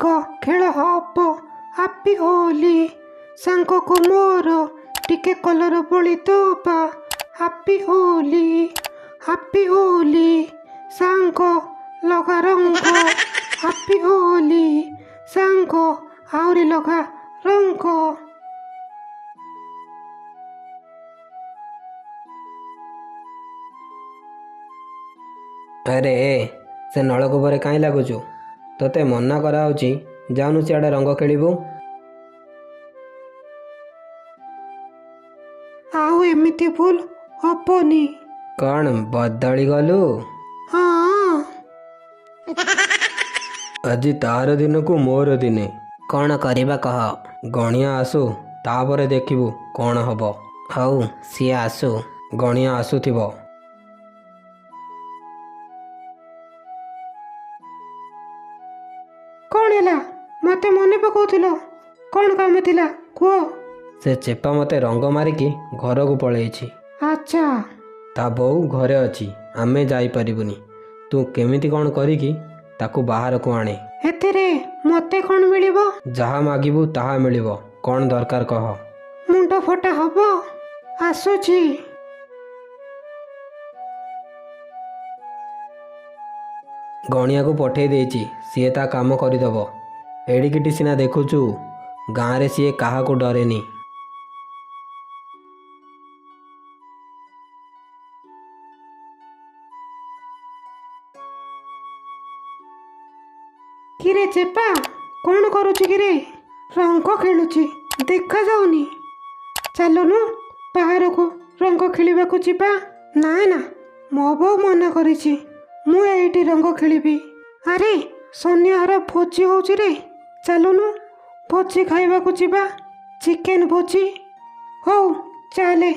ରଙ୍ଗ ଖେଳ ହବ ହାପି ହୋଲି ସାଙ୍ଗକୁ ମୋର ଟିକେ କଲର ବୋଳି ଦବା ହାପି ହୋଲି ସାଙ୍ଗ ଲଗା ରଙ୍ଗ ହାପି ହୋଲି ସାଙ୍ଗ ଆହୁରି ଲଗା ରଙ୍ଗ। ଆରେ ସେ ନଳକୂପରେ କାହିଁ ଲାଗୁଛୁ? ତୋତେ ମନା କରାହେଉଛି ଯାଉନୁ ସିଆଡ଼େ ରଙ୍ଗ ଖେଳିବୁ। ଆଉ ଏମିତି ଭୁଲ ହବନି। କ'ଣ ବଦଳି ଗଲୁ? ହଁ ଆଜି ତାର ଦିନକୁ ମୋର ଦିନେ। କ'ଣ କରିବା କହ? ଗଣିଆ ଆସୁ ତାପରେ ଦେଖିବୁ କ'ଣ ହବ। ହଉ ସିଏ ଆସୁ। ଗଣିଆ ଆସୁଥିବ। କ'ଣ ହେଲା? ମତେ ମନେ ପକାଉଥିଲ? କ'ଣ କାମ ଥିଲା କୁହ? ସେ ଚେପା ମୋତେ ରଙ୍ଗ ମାରିକି ଘରକୁ ପଳେଇଛି। ଆଚ୍ଛା ତା ବୋଉ ଘରେ ଅଛି, ଆମେ ଯାଇପାରିବୁନି। ତୁ କେମିତି କ'ଣ କରିକି ତାକୁ ବାହାରକୁ ଆଣେ। ଏଥିରେ ମତେ କ'ଣ ମିଳିବ? ଯାହା ମାଗିବୁ ତାହା ମିଳିବ। କ'ଣ ଦରକାର କହ। ମୁଣ୍ଡ ଫଟା ହବ। ଆସୁଛି। ଗଣିଆକୁ ପଠେଇ ଦେଇଛି, ସିଏ ତା କାମ କରିଦେବ। ଏଡ଼ିକିଟି ସିନା ଦେଖୁଛୁ, ଗାଁରେ ସିଏ କାହାକୁ ଡରେନି। କିରେ ଚେପା କ'ଣ କରୁଛୁ କିରେ? ରଙ୍ଗ ଖେଳୁଛି ଦେଖାଯାଉନି। ଚାଲୁନୁ ବାହାରକୁ ରଙ୍ଗ ଖେଳିବାକୁ ଯିବା। ନା ନା ମୋ ବୋଉ ମନା କରିଛି, ମୁଁ ଏଇଠି ରଙ୍ଗ ଖେଳିବି। ଆରେ ସନ୍ଧ୍ୟାର ଭୋଜି ହଉଛି ରେ, ଚାଲୁନୁ ଭୋଜି ଖାଇବାକୁ ଯିବା। ଚିକେନ ଭୋଜି। ହଉ ଚାଲେ।